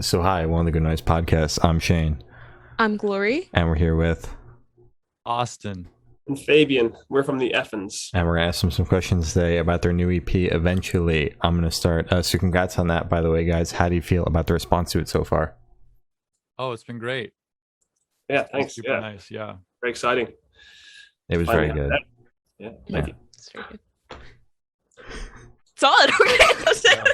So hi, one of the Good Nights podcasts. I'm Shane, I'm Glory. and we're here with, Austin. And Fabian, we're from the Effens. and we're gonna ask them some questions today about their new EP. Eventually, I'm gonna start. So congrats on that, by the way, guys. How do you feel about the response to it so far? Oh, it's been great. Yeah, It's thanks. super Yeah, nice. Yeah. very exciting. It was very Finally good. had that. Yeah, thank you. It's very good. Solid. Okay. Yeah.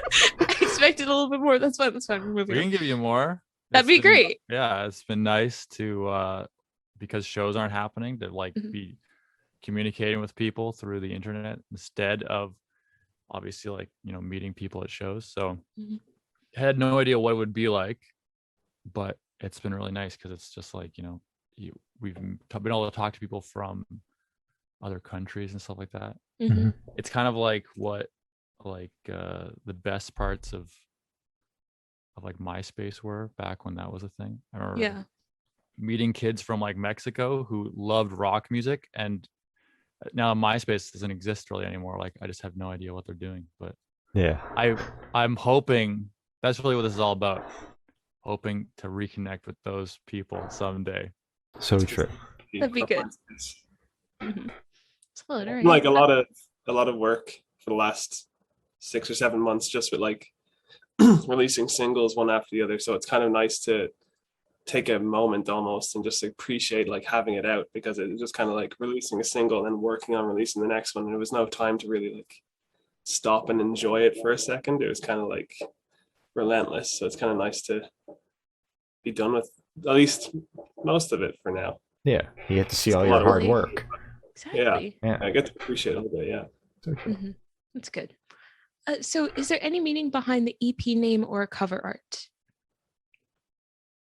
I expected a little bit more. That's fine. We're We moving can on. give you more. That'd be great. Yeah, it's been nice to because shows aren't happening to Mhm. be communicating with people through the internet instead of obviously meeting people at shows. So Mhm. I had no idea what it would be like, but it's been really nice because it's just we've been able to talk to people from other countries and stuff like that. Mhm. It's kind of like what the best parts of like MySpace were back when that was a thing. I remember Yeah. meeting kids from like Mexico who loved rock music, and now MySpace doesn't exist really anymore. Like I just have no idea what they're doing, but Yeah. I'm hoping that's really what this is all about. Hoping to reconnect with those people someday. So true. That'd be good. Mhm. Solid. All right. Like a lot of work for the last 6 or 7 months, just with like releasing singles one after the other. So it's kind of nice to take a moment almost and just appreciate like having it out, because it was just kind of like releasing a single and then working on releasing the next one. And there was no time to really like stop and enjoy it for a second. It was kind of like relentless. So it's kind of nice to be done with at least most of it for now. Yeah, you get to see It's all a your lot of hard work. work. Exactly. Yeah. I get to appreciate it a little bit. Yeah. So true. Mhm. That's good. So, is there any meaning behind the EP name or cover art?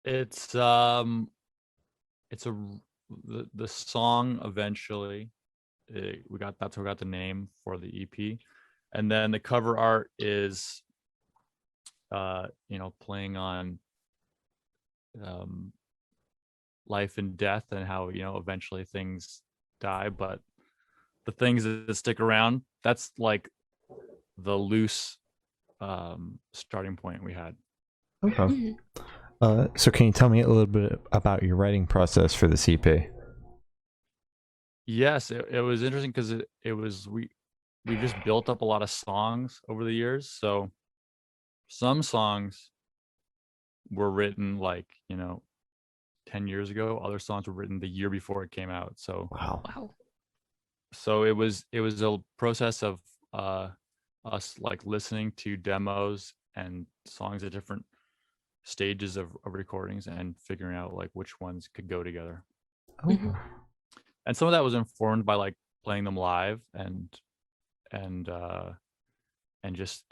It's the song eventually. That's where we got the name for the EP, and then the cover art is playing on life and death and how eventually things die, but the things that stick around, that's like the loose starting point we had. Okay. Mhm. So can you tell me a little bit about your writing process for this EP? Yes, it was interesting because it was we just built up a lot of songs over the years. So some songs were written 10 years ago. Other songs were written the year before it came out. So Wow. it was a process of us like listening to demos and songs at different stages of recordings and figuring out like which ones could go together. Mhm. And some of that was informed by like playing them live and and just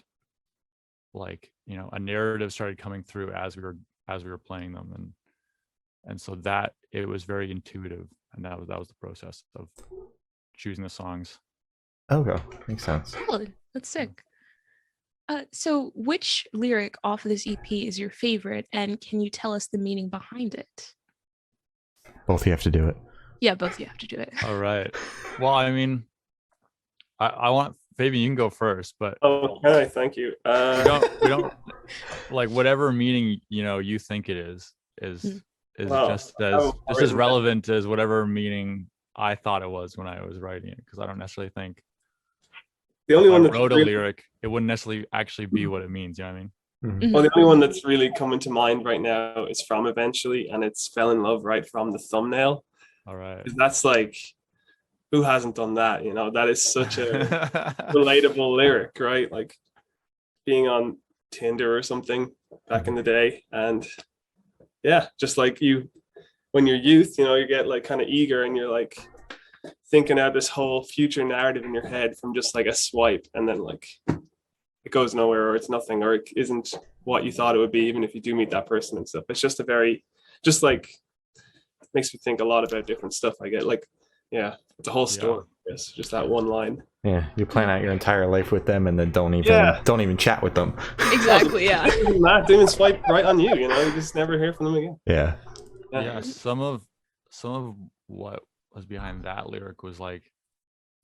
like a narrative started coming through as we were playing them, and so that it was very intuitive, and that was the process of choosing the songs. Okay, makes sense. Solid. That's sick. So, which lyric off of this EP is your favorite, and can you tell us the meaning behind it? Both you have to do it. Yeah, both you have to do it. All right. Well, I mean, I want Fabian, you can go first, but Okay, thank you. we don't like whatever meaning you think it is Wow. just as relevant as whatever meaning I thought it was when I was writing it, because I don't necessarily think The only if I one that's wrote a really, lyric it wouldn't necessarily actually be what it means. You know what I mean? Mhm. well, the only one that's really coming to mind right now is from Eventually, and it's Fell in Love right from the thumbnail. All right. 'Cause that's like, who hasn't done that? That is such a relatable lyric, right? Like being on Tinder or something back in the day. And yeah, just like when you're youth, you get like kind of eager and you're like thinking out this whole future narrative in your head from just like a swipe, and then like it goes nowhere, or it's nothing, or it isn't what you thought it would be, even if you do meet that person and stuff. It's just just like makes me think a lot about different stuff. I get like, yeah, it's a whole story. Yes, just that one line. Yeah, you plan out your entire life with them, and then don't even chat with them. Exactly. Yeah. Not even swipe right on you. You just never hear from them again. Yeah. Yeah, some of what was behind that lyric was like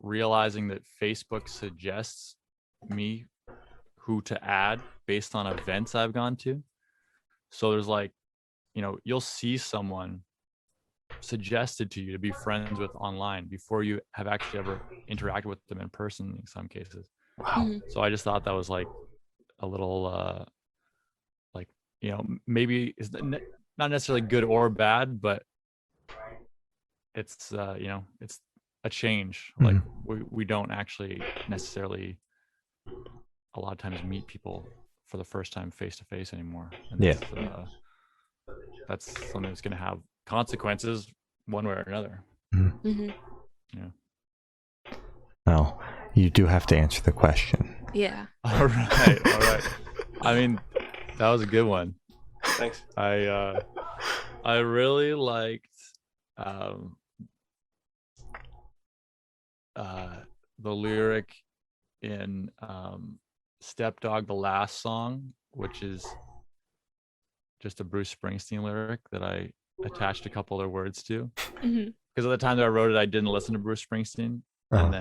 realizing that Facebook suggests me who to add based on events I've gone to. So there's like, you'll see someone suggested to you to be friends with online before you have actually ever interacted with them in person in some cases. Wow. So I just thought that was like a little like, maybe it's not necessarily good or bad, but it's it's a change. Like we don't actually necessarily a lot of times meet people for the first time face to face anymore. And that's something that's going to have consequences one way or another. Yeah. Well, you do have to answer the question. Yeah. All right. I mean, that was a good one. Thanks. I really liked the lyric in Stepdog, the last song, which is just a Bruce Springsteen lyric that I attached a couple other words to. Because at the time that I wrote it, I didn't listen to Bruce Springsteen, and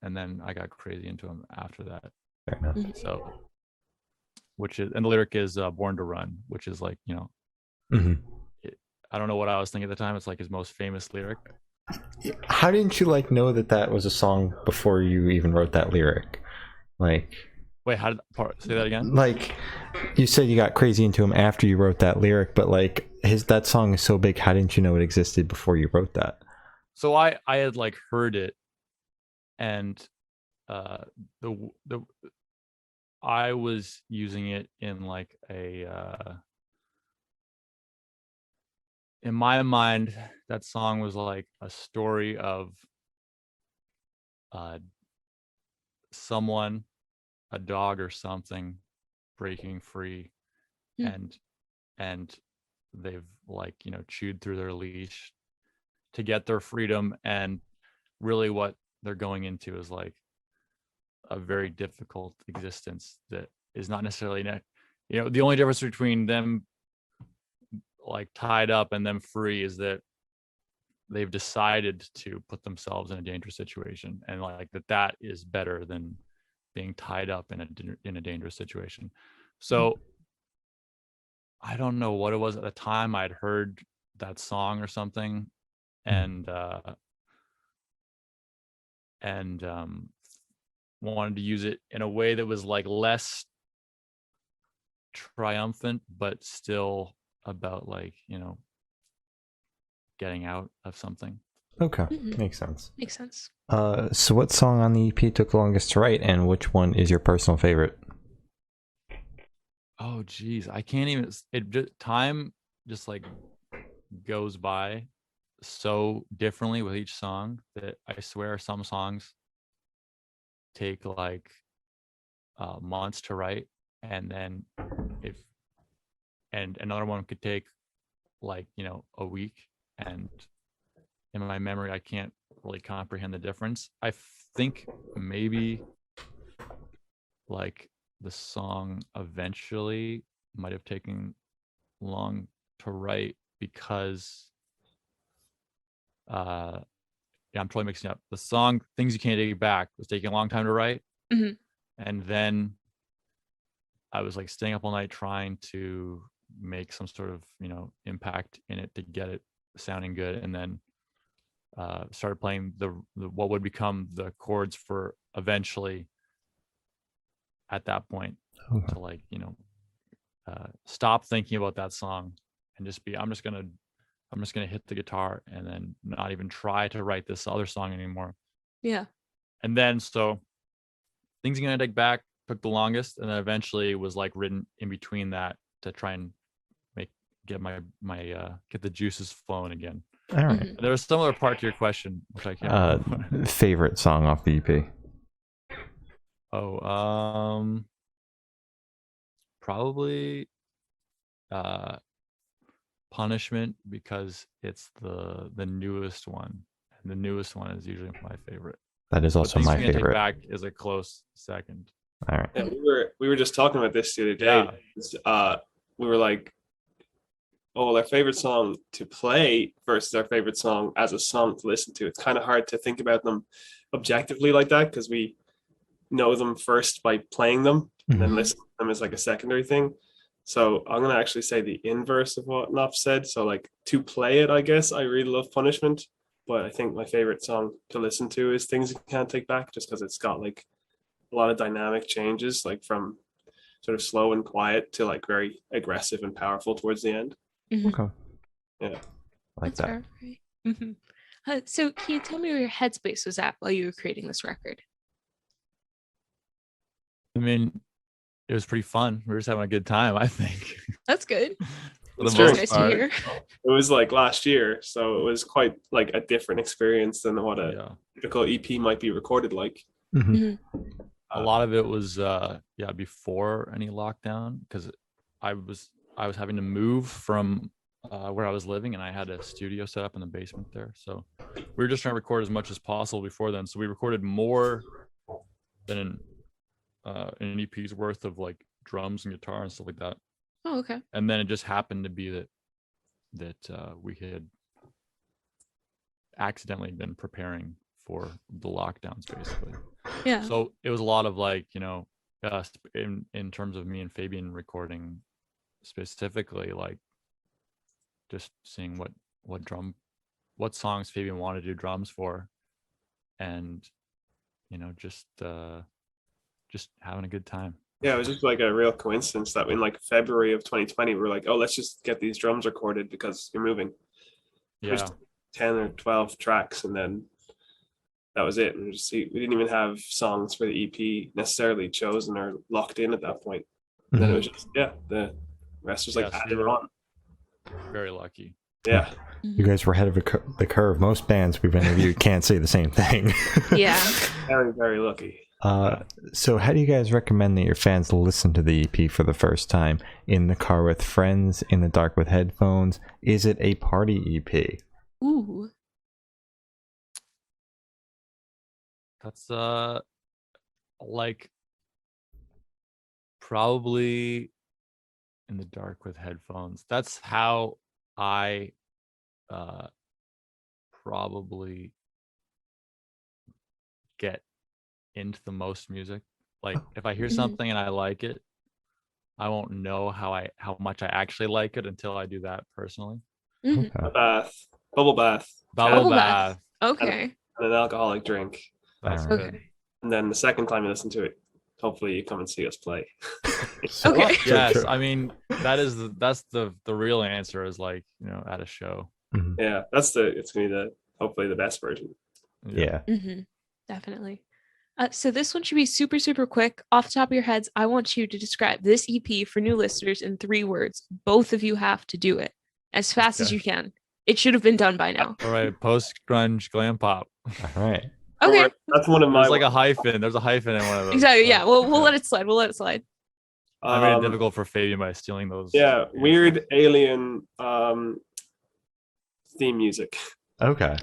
then I got crazy into him after that. Fair enough. So, and the lyric is "Born to Run," which is like, I don't know what I was thinking at the time. It's like his most famous lyric. How didn't you know that was a song before you even wrote that lyric? Like, wait, say that again? Like, you said you got crazy into him after you wrote that lyric, but like that song is so big. How didn't you know it existed before you wrote that? So I had like heard it, and I was using it in like in my mind, that song was like a story of someone, a dog or something, breaking free, and they've like chewed through their leash to get their freedom, and really what they're going into is like a very difficult existence that is not necessarily the only difference between them like tied up and them free is that they've decided to put themselves in a dangerous situation, and like that is better than being tied up in a dangerous situation. So I don't know what it was at the time. I'd heard that song or something, and wanted to use it in a way that was like less triumphant, but still about like getting out of something. Okay, makes sense. So what song on the EP took the longest to write, and which one is your personal favorite? Oh geez, I can't even. Time just like goes by so differently with each song that I swear some songs take like months to write, and then and another one could take like a week, and in my memory I can't really comprehend the difference. I think maybe like the song Eventually might have taken long to write because I'm totally mixing up. The song Things You Can't Take Back was taking a long time to write, and then I was like staying up all night trying to make some sort of impact in it to get it sounding good, and then started playing the what would become the chords for Eventually at that point. To like stop thinking about that song and just be I'm just gonna hit the guitar and then not even try to write this other song anymore. And then so Things You're Gonna Take Back took the longest, and then eventually was like written in between that to try and get my get the juices flowing again. All right. There was some other part to your question which I can't remember. Favorite song off the EP? Probably Punishment, because it's the newest one, and the newest one is usually my favorite. That is also my Take favorite. Back is a close second. All right. Yeah, we were just talking about this the other day. We were like, oh, well, our favorite song to play versus our favorite song as a song to listen to. It's kind of hard to think about them objectively like that, because we know them first by playing them, and then Mhm. listen to them as like a secondary thing. So I'm gonna actually say the inverse of what Knopf said. So like to play it, I guess I really love Punishment, but I think my favorite song to listen to is Things You Can't Take Back, just because it's got like a lot of dynamic changes, like from sort of slow and quiet to like very aggressive and powerful towards the end. Mhm. Okay. Yeah. Like That's that. fair. Right. So can you tell me where your headspace was at while you were creating this record? I mean, it was pretty fun. We were just having a good time, I think. That's good. For the It's That's true. nice to hear. It was like last year, so it was quite like a different experience than what a Yeah. typical EP might be recorded like. Mhm. Mhm. A lot of it was before any lockdown, because I was having to move from where I was living, and I had a studio set up in the basement there. So we were just trying to record as much as possible before then. So we recorded more than an EP's worth of like drums and guitar and stuff like that. Oh, okay. And then it just happened to be that we had accidentally been preparing for the lockdowns, basically. Yeah. So it was a lot of like, in terms of me and Fabian recording specifically, like just seeing what songs Fabian wanted to do drums for, and just having a good time. Yeah, it was just like a real coincidence that in like February of 2020, we were like, oh, let's just get these drums recorded because you're moving. Yeah. There's 10 or 12 tracks, and then that was it. And we didn't even have songs for the EP necessarily chosen or locked in at that point. And then it was just, the rest was like Yes, added we were on. very lucky. Yeah. You guys were ahead of the curve. Most bands we've interviewed can't say the same thing. Yeah. Very, very lucky. So how do you guys recommend that your fans listen to the EP for the first time? In the car with friends, in the dark with headphones? Is it a party EP? Ooh. That's like probably in the dark with headphones. That's how I probably get into the most music. Like if I hear something and I like it, I won't know how much I actually like it until I do that personally. Mhm. Okay. A bath, bubble bath, Bubble Bubble bath. bath. Okay. and an alcoholic drink. That's Alright. good. Okay. And then the second time you listen to it, hopefully you come and see us play. So- Okay. Yes, True. I mean that's the real answer is like, at a show. Mhm. Yeah, it's gonna be hopefully the best version. Yeah. Definitely. So this one should be super, super quick. Off the top of your heads, I want you to describe this EP for new listeners in 3 words. Both of you have to do it as fast as Okay. you can. It should have been done by now. All right, post grunge glam pop. All right. Okay. That's one of my There's like a hyphen. There's a hyphen in one of those. Exactly. Yeah. We'll Okay. let it slide. We'll let it slide. I made it difficult for Fabian by stealing those. Yeah, weird alien theme music. Okay.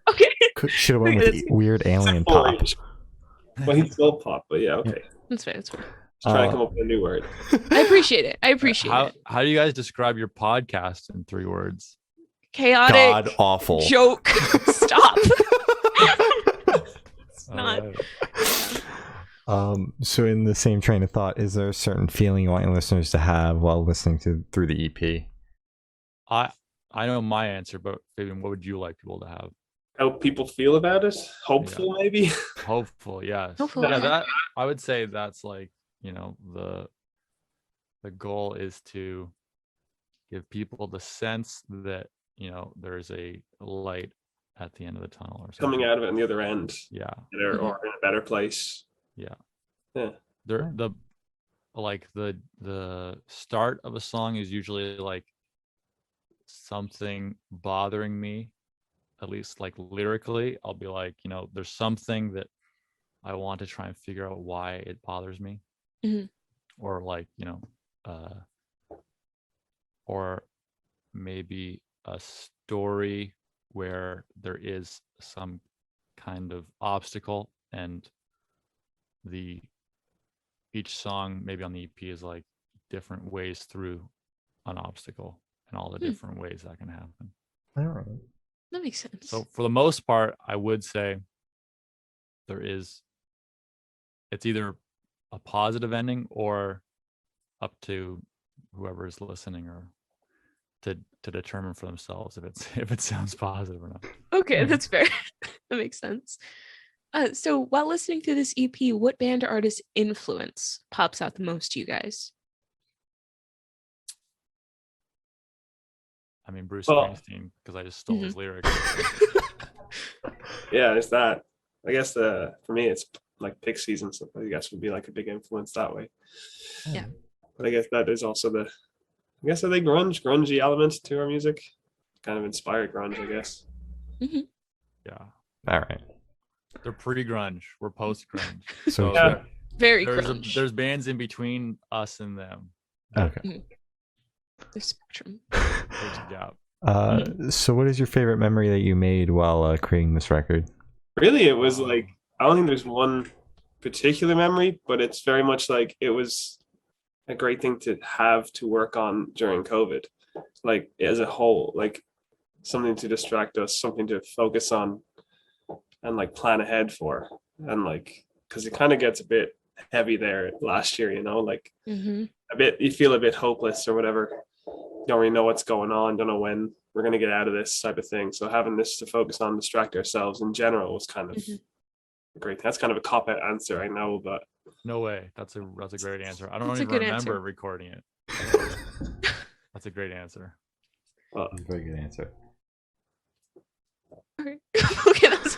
Okay. Should have went with That's- weird alien pop. Well, he's still pop, but yeah, okay. That's fair. That's fair. Just trying to come up with a new word. I appreciate it. I appreciate How it. how do you guys describe your podcast in 3 words? Chaotic. God awful. Joke. Stop. It's All not. right. So in the same train of thought, is there a certain feeling you want your listeners to have while listening through the EP? I know my answer, but Fabian, what would you like people to have? How people feel about it? Hopeful, maybe. Hopeful, yes. Hopeful, Yeah, okay. that I would say that's like, the goal is to give people the sense that, there's a light at the end of the tunnel or something. Coming out of it on the other end, Yeah. or in a better place. Yeah. Yeah. The start of a song is usually like something bothering me, at least like lyrically. I'll be like, there's something that I want to try and figure out why it bothers me. Mhm. Or like, or maybe a story where there is some kind of obstacle, and each song maybe on the EP is like different ways through an obstacle and all the different ways that can happen. All right. That makes sense. So for the most part, I would say there is it's either a positive ending or up to whoever is listening or to determine for themselves if it sounds positive or not. Okay, that's fair. That makes sense. So while listening to this EP, what band or artist influence pops out the most to you guys? I mean, Bruce Well- Springsteen, because I just stole his lyrics. Yeah, it's that. I guess for me, it's like Pixies and stuff. I guess would be like a big influence that way. Yeah. But I guess that is also I guess are they grungy elements to our music? Kind of inspired grunge, I guess. Yeah, All right. they're pre-grunge. We're post-grunge. So Yeah. Very there's grunge. there's bands in between us and them. okay. The spectrum. There's a gap. So what is your favorite memory that you made while creating this record? Really, it was like, I don't think there's one particular memory, but it's very much like it was a great thing to have to work on during COVID, like as a whole, like something to distract us, something to focus on and like plan ahead for. And like, because it kind of gets a bit heavy there last year, like a bit, you feel a bit hopeless or whatever. Don't really know what's going on, don't know when we're going to get out of this type of thing. So having this to focus on, distract ourselves in general was kind of a great thing. That's kind of a cop-out answer, I know, but No way. That's a great answer. I don't That's a even good remember answer. recording it. That's a great answer. well, Very good answer. Okay. Okay, that's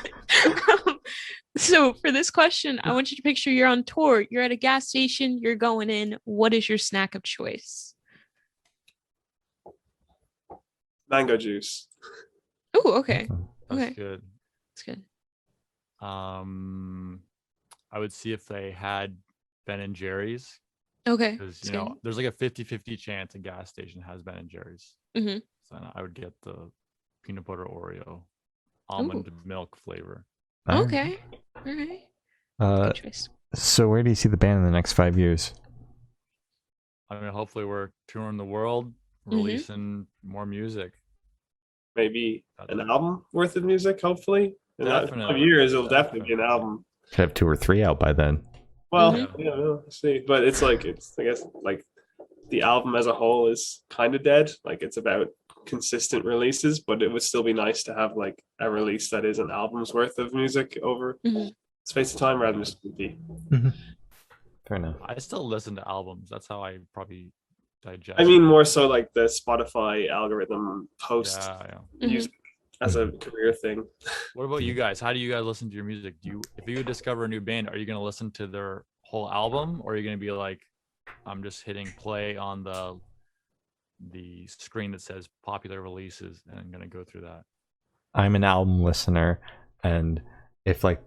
so for this question, I want you to picture you're on tour, you're at a gas station, you're going in. What is your snack of choice? mango juice. Oh, okay. That's Okay. good. That's good. I would see if they had Ben and Jerry's, Okay. because that's good. there's like a 50-50 chance a gas station has Ben and Jerry's. Mhm. So I would get the peanut butter Oreo almond milk flavor. All right. Okay. All right. Uh, Good choice. so where do you see the band in the next 5 years? I mean, hopefully we're touring the world, releasing more music. Maybe an album worth of music, hopefully. In that 5 Definitely. years, it'll definitely be an album. Could have 2 or 3 out by then. Well, Mhm. yeah, we'll see. But it's like, I guess, like the album as a whole is kind of dead. Like it's about consistent releases, but it would still be nice to have like a release that is an album's worth of music over Mhm. space of time rather than just EP. Fair enough. I still listen to albums. That's how I probably digest. I mean, more so like the Spotify algorithm post yeah. music as a career thing. What about you guys? How do you guys listen to your music? If you discover a new band, are you going to listen to their whole album, or are you going to be like, I'm just hitting play on the screen that says popular releases and I'm going to go through that? I'm an album listener, and if like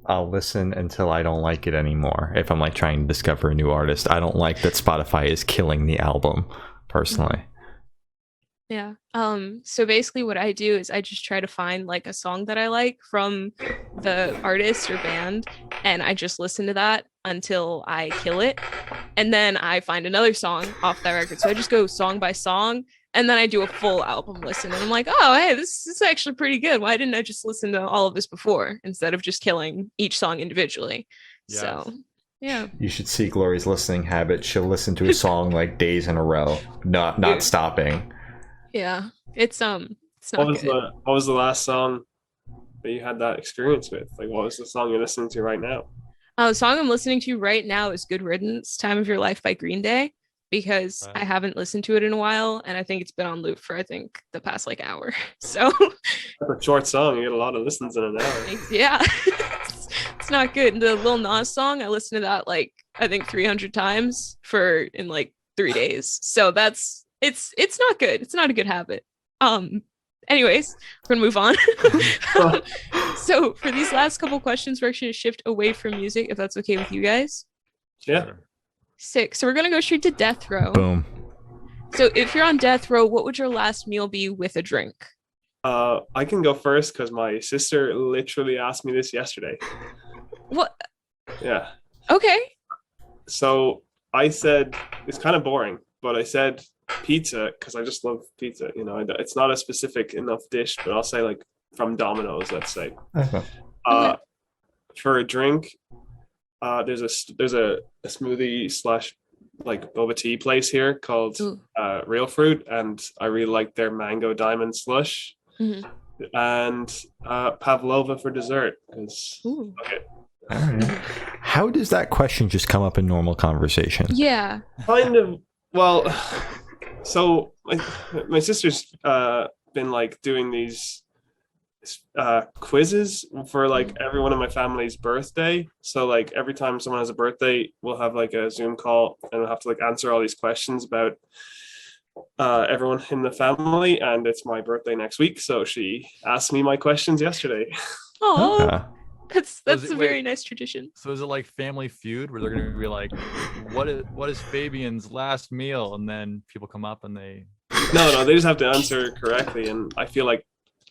I'll listen until I don't like it anymore. If I'm like trying to discover a new artist, I don't like that Spotify is killing the album personally. Yeah. So basically what I do is I just try to find like a song that I like from the artist or band, and I just listen to that until I kill it. And then I find another song off that record. So I just go song by song, and then I do a full album listen. And I'm like, oh, hey, this is actually pretty good. Why didn't I just listen to all of this before instead of just killing each song individually? Yes. So yeah. You should see Glory's listening habit. She'll listen to a song like days in a row, not stopping. Yeah. It's not What was good. what was the last song that you had that experience with? Like, what was the song you're listening to right now? The song I'm listening to right now is Good Riddance, Time of Your Life by Green Day, because Right. I haven't listened to it in a while, and I think it's been on loop for, I think, the past like hour. So That's a short song. You get a lot of listens in an hour. yeah, it's not good. The Lil Nas song, I listened to that like, I think 300 times in like 3 days. So it's not good. It's not a good habit. Anyways, we're gonna move on. So for these last couple questions, we're actually gonna shift away from music, if that's okay with you guys. Yeah. Sure. Sick. So we're gonna go straight to death row. Boom. So if you're on death row, what would your last meal be with a drink? I can go first because my sister literally asked me this yesterday. What? Yeah. Okay. So I said, it's kind of boring, but I said pizza because I just love pizza. It's not a specific enough dish, but I'll say like from Domino's, let's say. Okay. For a drink, there's a smoothie slash like boba tea place here called Ooh. Real Fruit, and I really like their mango diamond slush. Mhm. And pavlova for dessert. Because Ooh. okay, All right. How does that question just come up in normal conversation? Yeah. kind of. Well, so my sister's been like doing these quizzes for like everyone in my family's birthday. So like every time someone has a birthday, we'll have like a Zoom call and we'll have to like answer all these questions about everyone in the family. And it's my birthday next week, so she asked me my questions yesterday. Oh, Okay. that's it- a very nice tradition. So is it like Family Feud where they're gonna be like, what is Fabian's last meal? And then people come up and they No, they just have to answer correctly, and I feel like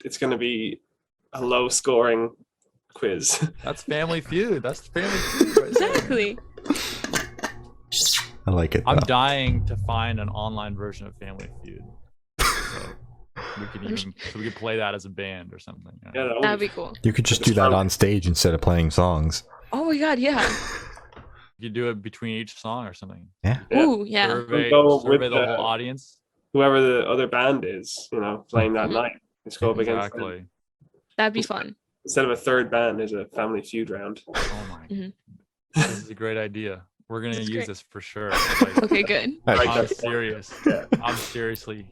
it's going to be a low scoring quiz. that's Family Feud. That's Family Feud right there. Exactly. I like it. I'm though. dying to find an online version of Family Feud. So we could play that as a band or something. you know? Yeah, That'd be cool. You could just do that on stage instead of playing songs. Oh my god, yeah. You could do it between each song or something. Yeah. Yeah. Ooh, yeah. Survey, We'll go survey with the the- whole audience. whoever the other band is, playing that Mhm. night. Just go up against them. Exactly. That'd be fun. Instead of a third band, there's a Family Feud round. Oh my. Mhm. This is a great idea. We're gonna That's use great. this for sure. Like, Okay, good. Right, I'm that's- serious. Yeah. I'm seriously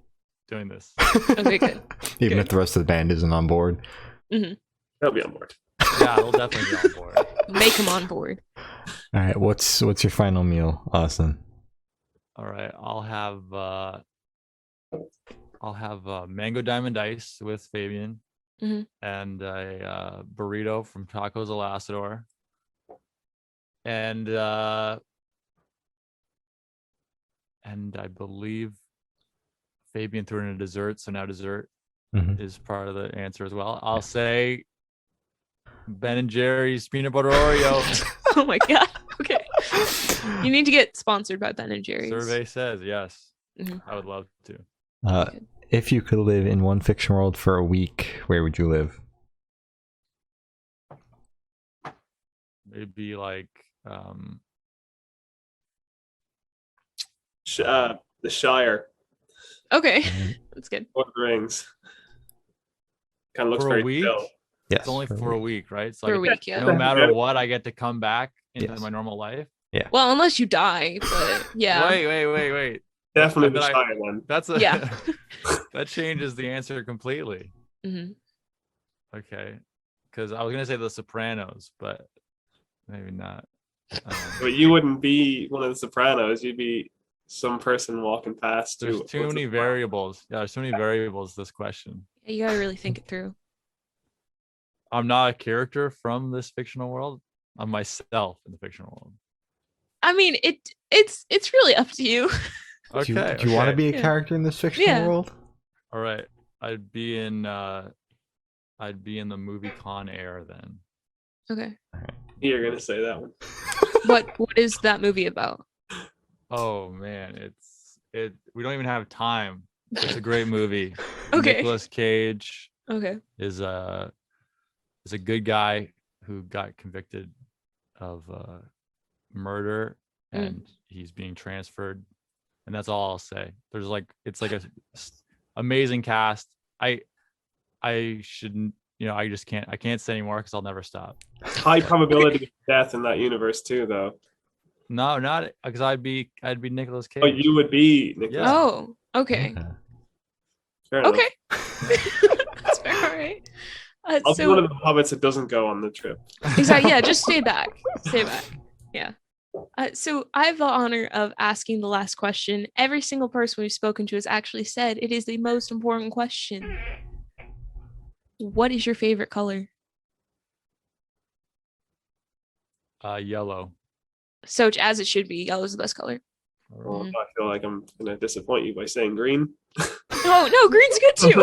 doing this. Okay, good. Even Good. if the rest of the band isn't on board. They'll be on board. Yeah, they'll definitely be on board. Make them on board. All right. What's your final meal, Austin? All right, I'll have mango diamond ice with Fabian, Mhm. and a burrito from Tacos El Asador, and I believe Fabian threw in a dessert, so now dessert Mhm. is part of the answer as well. I'll say Ben and Jerry's peanut butter Oreo. Oh my god. Okay. You need to get sponsored by Ben and Jerry's. Survey says yes. Mhm. I would love to. If you could live in one fiction world for a week, where would you live? Maybe like The Shire, Okay. Mhm. That's good. Lord of the Rings. Kind of looks For a very week? chill. Yes. it's only for a week, right? So For a I get week, to- yeah. no matter what, I get to come back into Yes. my normal life. Well, unless you die, but yeah. Wait. Definitely the But I- Shire one. That's a Yeah. that changes the answer completely. Mhm. Okay, because I was gonna say The Sopranos, but maybe not. But you wouldn't be one of the Sopranos. You'd be some person walking past. There's who too was a many Soprano. variables. Yeah, there's too many variables. This question. Yeah, you gotta really think it through. I'm not a character from this fictional world. I'm myself in the fictional world. I mean, it's really up to you. Okay. Do you want to okay. be a Yeah. character in this fictional Yeah. world? All right. I'd be in the movie Con Air then. Okay. You're gonna say that one. What is that movie about? Oh man, we don't even have time. It's a great movie. Okay. Nicolas Cage Okay. is a good guy who got convicted of murder, and he's being transferred, and that's all I'll say. There's it's like a amazing cast. I shouldn't, I just can't say anymore because I'll never stop. High probability of death in that universe too, though. No, not because I'd be Nicolas Cage. Oh, you would be Nicholas. Yeah. Oh, okay. Fair enough. Okay. That's fair, all right. I'll be one of the hobbits that doesn't go on the trip. Exactly. Yeah, just stay back. Stay back. Yeah. So I have the honor of asking the last question. Every single person we've spoken to has actually said it is the most important question. What is your favorite color? Yellow. So as it should be, yellow is the best color. Well, I feel like I'm gonna disappoint you by saying green. Oh no, green's good too.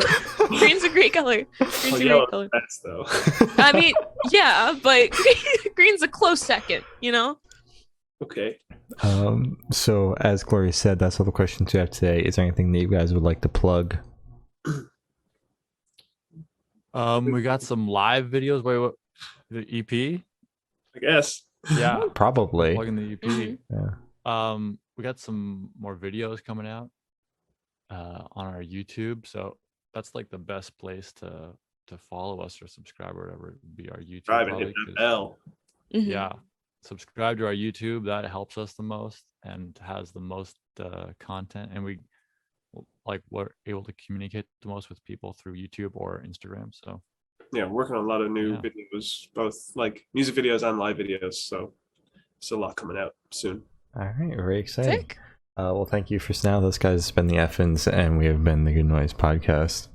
Green's a great color. Green's Well, a yellow's great color. the best, though. I mean, yeah, but green's a close second, Okay. So as Gloria said, that's all the questions we have today. Is there anything that you guys would like to plug? We got some live videos. Wait, what? The EP? I guess. Yeah, Probably. plugging the EP. Mhm. Yeah. We got some more videos coming out on our YouTube, so that's like the best place to follow us or subscribe or whatever. It would be our YouTube. Driving hit Probably, that bell. Mhm. yeah, subscribe to our YouTube. That helps us the most and has the most content, and we're able to communicate the most with people through YouTube or Instagram. So Yeah, working on a lot of new Yeah. videos, both like music videos and live videos. So there's a lot coming out soon. All right, very exciting. Sick. Well, thank you for now. Those guys have been the Effens, and we have been the Good Noise Podcast.